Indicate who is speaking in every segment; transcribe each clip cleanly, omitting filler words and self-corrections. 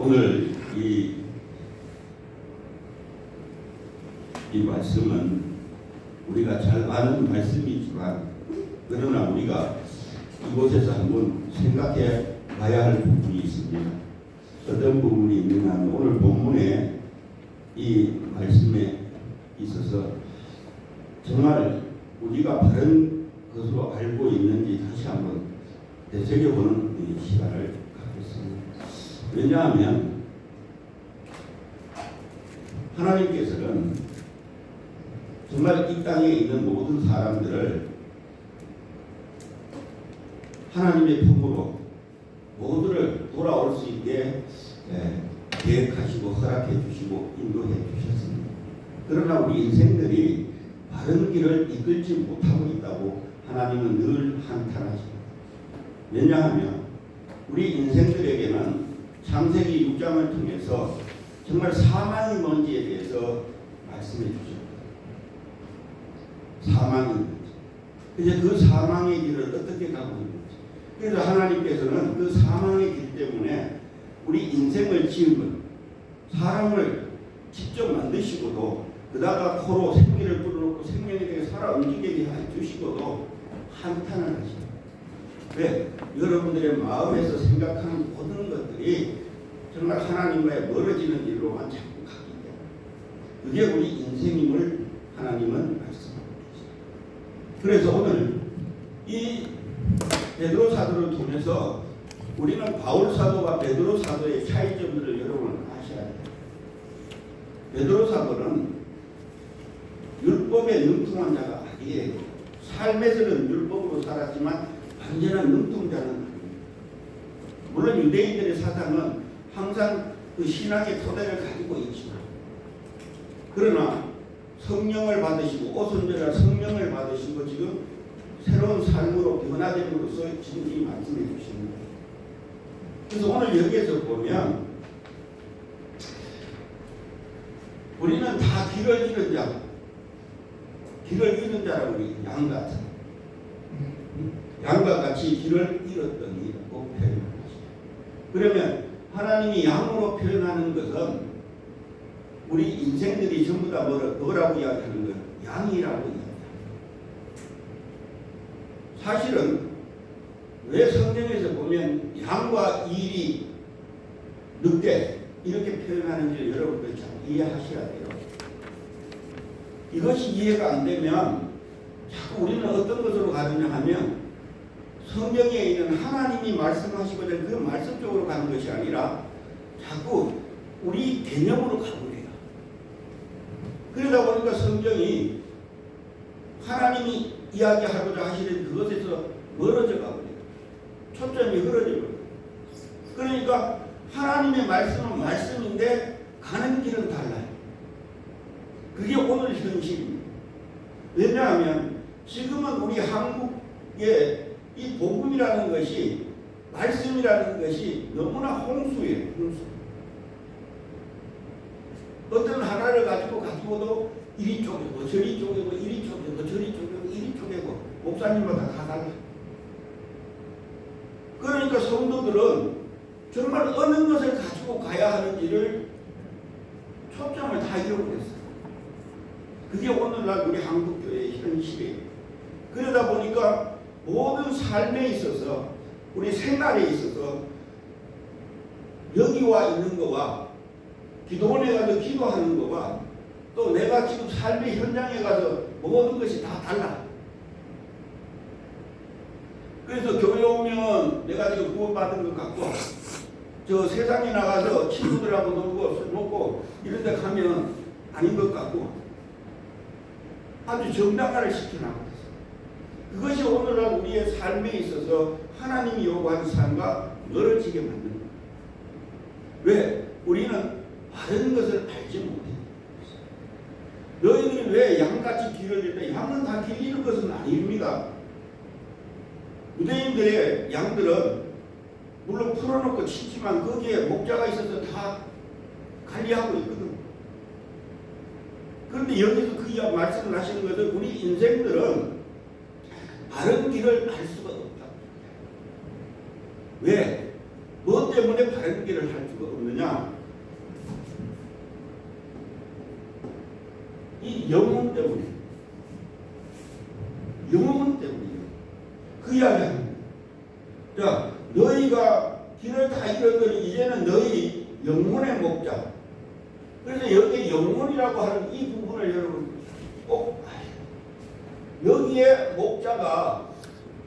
Speaker 1: 오늘 이 말씀은 우리가 잘 아는 말씀이지만 그러나 우리가 이곳에서 한번 생각해 봐야 할 부분이 있습니다. 어떤 부분이 있느냐면 오늘 본문에 이 말씀에 있어서 정말 우리가 바른 것으로 알고 있는지 다시 한번 되새겨보는 시간을 갖겠습니다. 왜냐하면 하나님께서는 정말 이 땅에 있는 모든 사람들을 하나님의 품으로 모두를 돌아올 수 있게 계획하시고 허락해 주시고 인도해 주셨습니다. 그러나 우리 인생들이 바른 길을 이끌지 못하고 있다고 하나님은 늘 한탄하십니다. 왜냐하면 우리 인생들에게는 창세기 6장을 통해서 정말 사망이 뭔지에 대해서 말씀해 주셨습니다. 사망이 뭔지. 이제 그 사망의 길을 어떻게 가고 있는지. 그래서 하나님께서는 그 사망의 길 때문에 우리 인생을 지음은 사람을 직접 만드시고도 그다가 코로 생기를 불어넣고 생명에 대해 살아 움직이게 해주시고도 한탄을 하십니다. 왜? 여러분들의 마음에서 생각하는 모든 것들이 정말 하나님과의 멀어지는 일로만 자꾸 가기 때문에 그게 우리 인생임을 하나님은 말씀하고 계십니다. 그래서 오늘 이 베드로 사도를 통해서 우리는 바울 사도와 베드로 사도의 차이점들을 여러분은 아셔야 돼요. 베드로 사도는 율법에 능통한 자가 아니에요. 삶에서는 율법으로 살았지만 완전한 능통자는 아닙니다. 물론 유대인들의 사상은 항상 그 신앙의 토대를 가지고 있지만 그러나 성령을 받으시고 오순절날 성령을 받으시고 지금 새로운 삶으로 변화됨으로써 지금 이 말씀해 주십니다. 그래서 오늘 여기에서 보면 우리는 다 길을 잃은 자, 길을 잃은 자라고 양 같은 양과 같이 길을 잃었더니라고 표현합니다. 그러면 하나님이 양으로 표현하는 것은 우리 인생들이 전부 다 뭐라고 이야기하는 거예요? 양이라고 이야기합니다. 사실은 왜 성경에서 보면 양과 일이 늑대 이렇게 표현하는지 여러분들 잘 이해하셔야 돼요. 이것이 이해가 안 되면 자꾸 우리는 어떤 것으로 가느냐 하면 성경에 있는 하나님이 말씀하시고자 그 말씀 쪽으로 가는 것이 아니라 자꾸 우리 개념으로 가버려요. 그러다 보니까 성경이 하나님이 이야기하고자 하시는 그것에서 멀어져 가버려요. 초점이 흐려져 버려요. 그러니까 하나님의 말씀은 말씀인데 가는 길은 달라요. 그게 오늘 현실입니다. 왜냐하면 지금은 우리 한국의 이 복음이라는 것이 말씀이라는 것이 너무나 홍수예요. 홍수. 어떤 하나를 가지고도 이리 쪼개고 저리 쪼개고 이리 쪼개고 저리 쪼개고 이리 쪼개고 목사님마다 다 달라. 그러니까 성도들은 정말 어느 것을 가지고 가야 하는지를 초점을 다 잃어버렸어요. 그게 오늘날 우리 한국교회의 현실이에요. 그러다 보니까 모든 삶에 있어서 우리 생활에 있어서 여기 와 있는 거와 기도원에 가서 기도하는 거와 또 내가 지금 삶의 현장에 가서 모든 것이 다 달라. 그래서 교회 오면 내가 지금 구원받은 것 같고 저 세상에 나가서 친구들하고 놀고 술 먹고 이런 데 가면 아닌 것 같고 아주 정당화를 시켜나가고 있어요. 그것이 오늘날 우리의 삶에 있어서 하나님이 요구하는 삶과 멀어지게 만드는 거예요. 왜? 우리는 바른 것을 알지 못해요. 너희들이 왜 양같이 길을 잃다? 양은 다 길 잃은 것은 아닙니다. 유대인들의 양들은 물론 풀어놓고 치지만 거기에 목자가 있어서 다 관리하고 있거든. 그런데 여기서 그 말씀을 하시는 것은 우리 인생들은 바른 길을 알 수가 없다. 왜? 뭐 때문에 바른 길을 할 수가 없느냐? 뭐냐? 이 영혼 때문에. 영혼 때문이에요. 그 이야기 합니다. 자, 너희가 길을 다 잃었더니 이제는 너희 영혼의 목자. 그래서 여기 영혼이라고 하는 이 부분을 여러분 꼭 여기에 목자가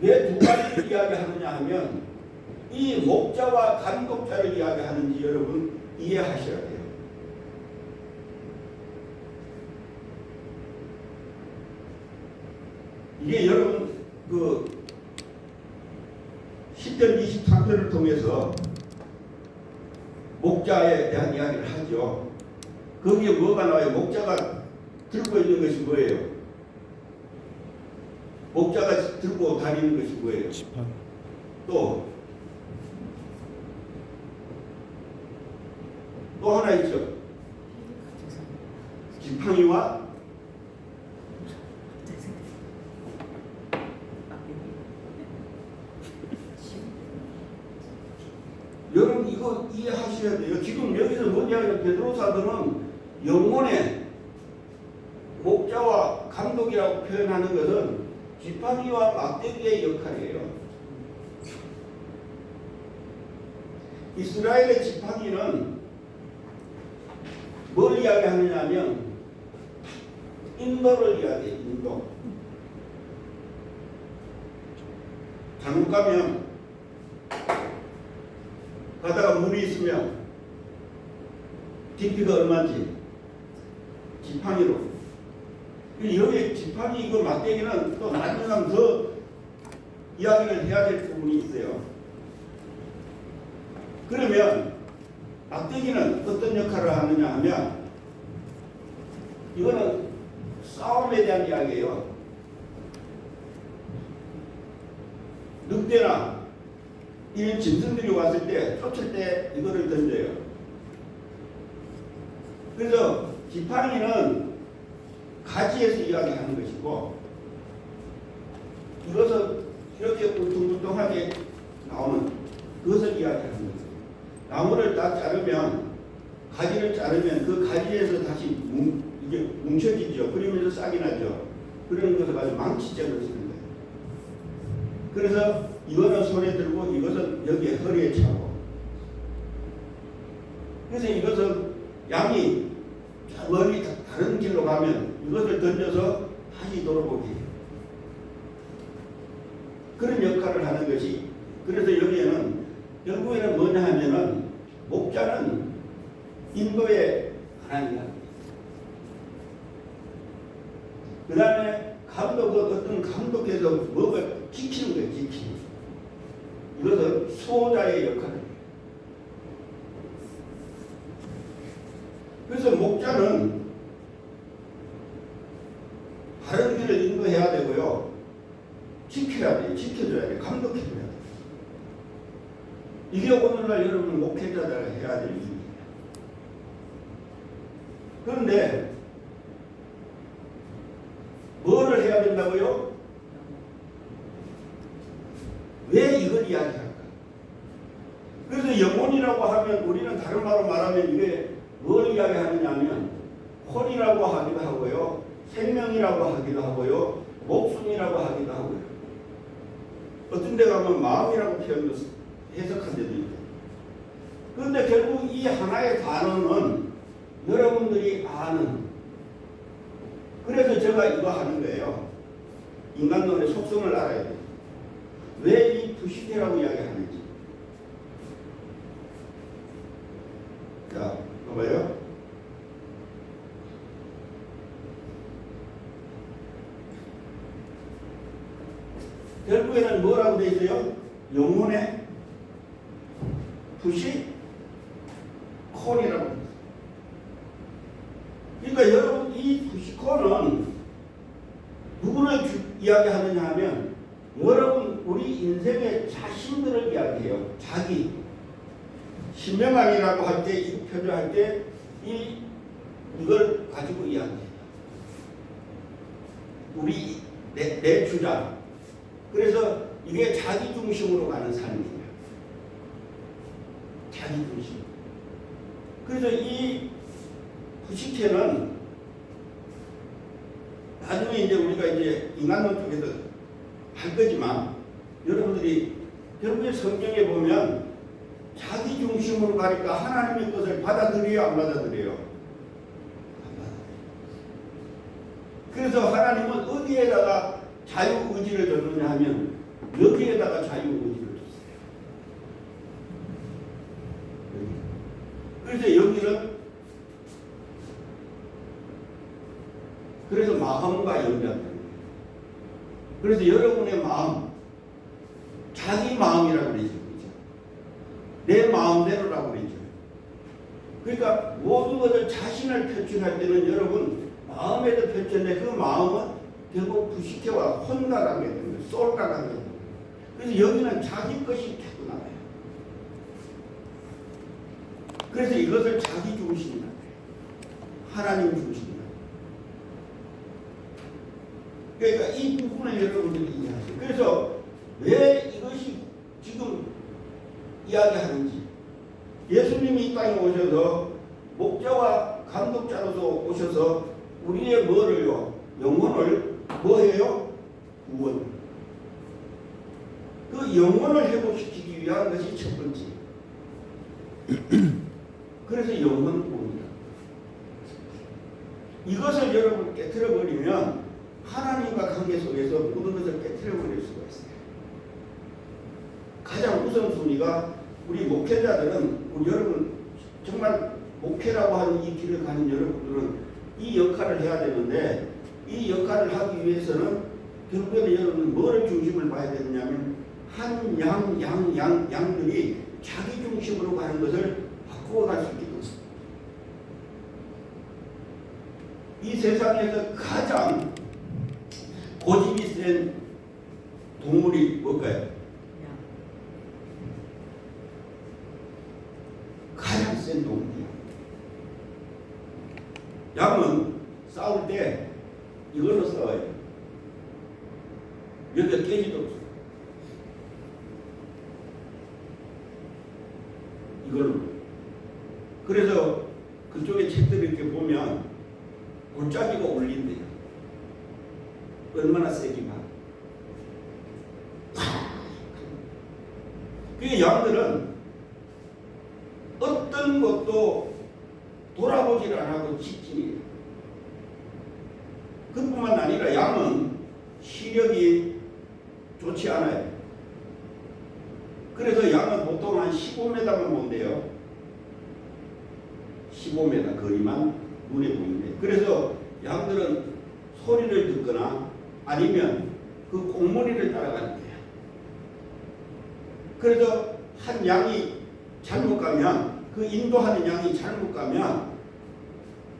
Speaker 1: 왜 두 가지를 이야기하느냐 하면 이 목자와 감독자를 이야기하는지 여러분 이해하셔야 돼요. 이게 여러분 그 10편 23편을 통해서 목자에 대한 이야기를 하죠. 거기에 뭐가 나와요? 목자가 들고 있는 것이 뭐예요? 목자가 들고 다니는 것이 뭐예요?
Speaker 2: 지팡이.
Speaker 1: 또 하나 있죠. 지팡이와 여러분 이거 이해하셔야 돼요. 지금 여기서 뭐냐면 베드로 사도는 영혼의 목자와 감독이라고 표현하는 것은 지팡이와 막대기의 역할이에요. 이스라엘의 지팡이는 뭘 이야기하느냐 하면 인도를 이야기해요. 인도. 잘못 가면 가다가 물이 있으면 깊이가 얼마인지 지팡이로. 여기 지팡이 이거 막대기는 또 나중에 더 이야기를 해야 될 부분이 있어요. 그러면 막대기는 어떤 역할을 하느냐 하면 이거는 싸움에 대한 이야기예요. 늑대나 이 짐승들이 왔을 때 쫓을 때 이거를 던져요. 그래서 지팡이는 가지에서 이야기하는 것이고 이것은 이렇게 울퉁불퉁하게 나오는 그것을 이야기하는 거예요. 나무를 딱 자르면 가지를 자르면 그 가지에서 다시 이게 뭉쳐지죠. 그러면서 싹이 나죠. 그런 것을 가지고 망치장을 쓰는 거예요. 그래서 이거는 손에 들고 이것은 여기에 허리에 차고. 그래서 이것은 양이 멀리 다른 길로 가면 이것을 던져서 다시 돌아보게 해요. 그런 역할을 하는 것이. 그래서 여기에는 결국에는 뭐냐 하면은 목자는 인도의 하나님이다. 그 다음에 감독은 어떤 감독에서 뭐를 지키는 거예요. 지키는. 이것은 수호자의 역할입니다. 그래서 목자는 바른 길을 인도해야 되고요. 지켜야 돼요. 지켜줘야 돼요. 감독해줘야 돼요. 이게 오늘날 여러분 목회자가 해야 될 일입니다. 그런데 뭐를 해야 된다고요? 왜 이걸 이야기할까? 그래서 영혼이라고 하면 우리는 다른 말로 말하면 이게 뭘 이야기하느냐 하면 혼이라고 하기도 하고요. 생명이라고 하기도 하고요. 목숨이라고 하기도 하고요. 어떤 데 가면 마음이라고 표현도 해석한 데도 있고. 그런데 결국 이 하나의 단어는 여러분들이 아는. 그래서 제가 이거 하는 거예요. 인간론의 속성을 알아야 돼요. 왜 이 부시대라고 이야기하는지. 자, 봐봐요. 결국에는 뭐라고 되어 있어요? 영혼의 부시 콘이라고 합니다. 그러니까 여러분 이 부시콘은 누구를 이야기하느냐 하면 여러분 우리 인생의 자신들을 이야기해요. 자기 신명함이라고 할 때 이 표현할 때 이걸 가지고 이야기해요. 우리 내 주장. 그래서 이게 자기 중심으로 가는 삶이에요. 자기 중심. 그래서 이 부식회는 나중에 이제 우리가 이제 인간론 쪽에서 할 거지만 여러분들이 결국에 성경에 보면 자기 중심으로 가니까 하나님의 것을 받아들여요, 안 받아들여요? 안 받아들여요. 그래서 하나님은 어디에다가 자유의지를 줬느냐 하면 여기에다가 자유의지를 줬어요. 그래서 여기는 그래서 마음과 연결되는 거예요. 그래서 여러분의 마음, 자기 마음이라고 그러죠. 내 마음대로라고 그러죠. 그러니까 모든 것을 자신을 표출할 때는 여러분 마음에도 표출인데 그 마음은 결국 부식회와 혼과관계 됩니다. 솔과관계 됩니다. 그래서 여기는 자기 것이 자꾸 나와요. 그래서 이것을 자기 중심이라고 해요. 하나님 중심이라고. 그러니까 이 부분을 여러분들이 이해하세요. 그래서 왜 이것이 지금 이야기하는지, 예수님이 이 땅에 오셔서 목자와 감독자로서 오셔서 우리의 뭐를요? 영혼을 뭐해요? 구원. 그 영혼을 회복시키기 위한 것이 첫 번째. 그래서 영혼 구원이다. 이것을 여러분 깨트려버리면 하나님과 관계 속에서 모든 것을 깨트려버릴 수가 있어요. 가장 우선순위가 우리 목회자들은, 우리 여러분 정말 목회라고 하는 이 길을 가는 여러분들은 이 역할을 해야 되는데, 이 역할을 하기 위해서는 결국에는 여러분은 뭐를 중심을 봐야 되느냐면 한 양들이 자기 중심으로 가는 것을 바꾸어 갈 수 있게 됩니다. 이 세상에서 가장 고집이 센 동물이 뭘까요? 가장 센 동물이야. 양은 싸울 때 이걸로 싸워요. 여기가 깨지도 없어. 이걸로. 그래서 그쪽에 책들을 이렇게 보면 골짜기가 울린대요. 얼마나 세기만. 그 양들은 어떤 것도 돌아보질 안 하고 직진이에요. 그뿐만 아니라 양은 시력이 좋지 않아요. 그래서 양은 보통 한 15m만 본대요. 15m 거리만 눈에 보이는데, 그래서 양들은 소리를 듣거나 아니면 그 꽁무니를 따라가는 거예요. 그래서 한 양이 잘못 가면, 그 인도하는 양이 잘못 가면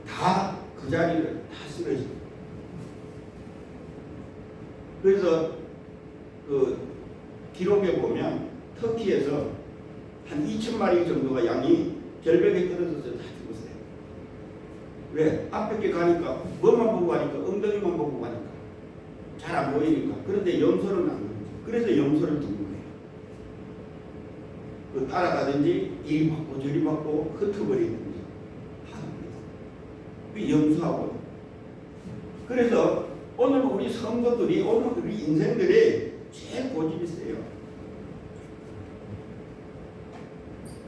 Speaker 1: 다 그 자리를 다 쓰러져요. 그래서 그 기록에 보면 터키에서 한 2,000마리 정도가 양이 절벽에 떨어져서 다 죽었어요. 왜? 앞에 가니까 뭐만 보고 가니까, 엉덩이만 보고 가니까 잘 안 보이니까. 그런데 염소는 안 보이죠. 그래서 염소를 두는 거예요. 그 따라가든지 이리 받고 저리 받고 흩어버리든지 하는 거예요. 그 염소하고. 그래서 오늘 우리 성도들이, 오늘 우리 인생들이 제일 고집이 세요.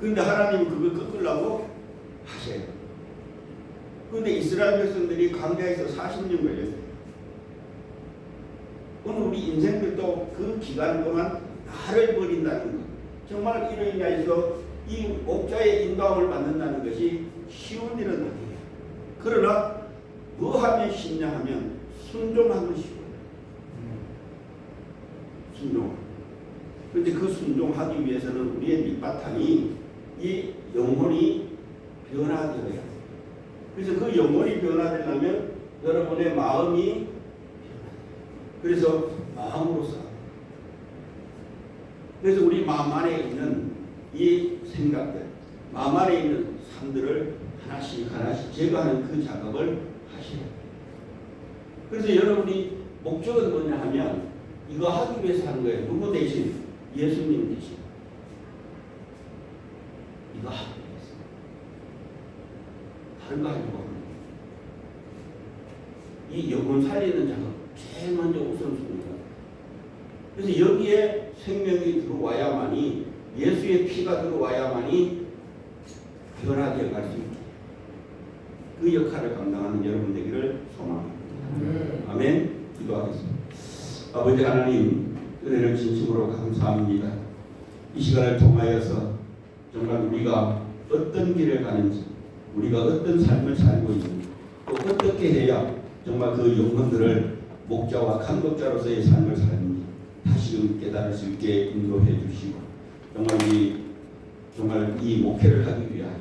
Speaker 1: 그런데 하나님은 그걸 꺾으려고 하셔요. 그런데 이스라엘 백성들이 광야에서 40년 걸렸어요. 오늘 우리 인생들도 그 기간 동안 나를 버린다는 것, 정말 이로 인해서 이 목자의 인도함을 받는다는 것이 쉬운 일은 아니에요. 그러나 뭐 하면 쉽냐 하면 순종하면 쉬워요. 순종. 그런데 그 순종하기 위해서는 우리의 밑바탕이 이 영혼이 변화되어야 돼요. 그래서 그 영혼이 변화되려면 여러분의 마음이 변화돼요. 그래서 마음으로서. 그래서 우리 마음 안에 있는 이 생각들, 마음 안에 있는 삶들을 하나씩 제거하는 그 작업을 하셔야 돼요. 그래서 여러분이 목적은 뭐냐 하면 이거 하기 위해서 하는 거예요. 누구 대신? 예수님 대신. 이거 하기 위해서. 다른 거 하려고 하는 거예요. 이 영혼 살리는 작업 제일 먼저 우선순위가. 그래서 여기에 생명이 들어와야만이, 예수의 피가 들어와야만이 변화되어 갈 수 있게 그 역할을 감당하는 여러분 되기를 소망합니다. 아멘. 기도하겠습니다. 아버지 하나님, 은혜를 진심으로 감사합니다. 이 시간을 통하여서 정말 우리가 어떤 길을 가는지, 우리가 어떤 삶을 살고 있는지, 또 어떻게 해야 정말 그 영혼들을 목자와 감독자로서의 삶을 살는지 다시금 깨달을 수 있게 인도해 주시고, 정말 이 목회를 하기 위하여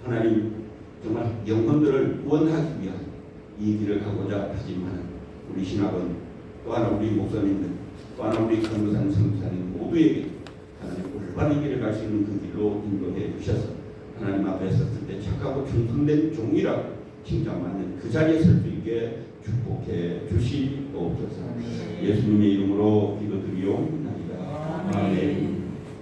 Speaker 1: 하나님 정말 영혼들을 구원하기 위하여 이 길을 가고자 하지만 우리 신학은 또 하나 우리 목사님들, 또 하나 우리 강도사님, 성도사님 모두에게 하나님 올바른 길을 갈 수 있는 그 길로 인도해 주셔서 하나님 앞에 섰을 때 착하고 충성된 종이라고 칭찬받는 그 자리에 설 수 있게 축복해 주시옵소서. 예수님의 이름으로